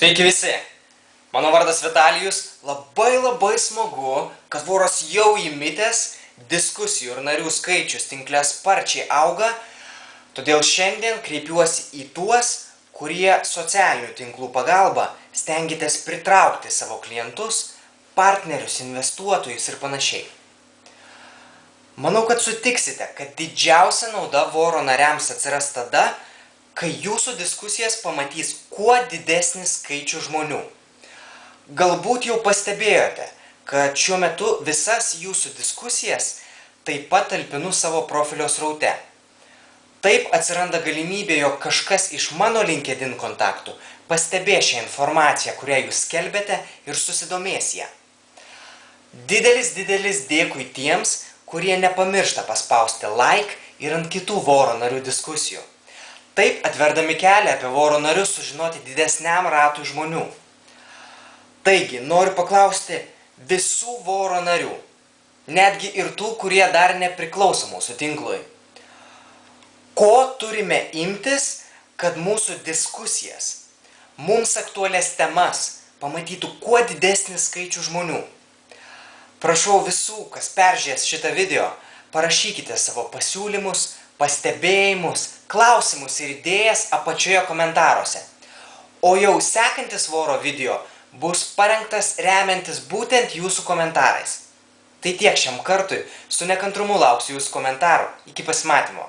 Sveiki visi! Mano vardas Vitalijus. Labai smagu, kad Voras jau įmitęs, diskusijų ir narių skaičius tinkle sparčiai auga, todėl šiandien kreipiuosi į tuos, kurie socialinių tinklų pagalba stengiatės pritraukti savo klientus, partnerius, investuotojus ir panašiai. Manau, kad sutiksite, kad didžiausia nauda Voro nariams atsiras tada, kai jūsų diskusijas pamatys kuo didesnis skaičius žmonių. Galbūt jau pastebėjote, kad šiuo metu visas jūsų diskusijas taip pat talpinu savo profilio sraute. Taip atsiranda galimybė, jog kažkas iš mano LinkedIn kontaktų pastebės šią informaciją, kurią jūs skelbiate ir susidomės ją. Didelis dėkui tiems, kurie nepamiršta paspausti like ir ant kitų Voro narių diskusijų. Taip atverdami kelią apie Voro narius sužinoti didesniam ratui žmonių. Taigi, noriu paklausti visų Voro narių, netgi ir tų, kurie dar nepriklauso mūsų tinklui. Ko turime imtis, kad mūsų diskusijas, mums aktualias temas pamatytų kuo didesnis skaičius žmonių? Prašau visų, kas peržiūrės šitą video, parašykite savo pasiūlymus, pastebėjimus, klausimus ir idėjas apačioje komentaruose. O jau sekantis Voro video bus parengtas remiantis būtent jūsų komentarais. Tai tiek šiam kartui, su nekantrumu lauksiu jūsų komentarų. Iki pasimatymo.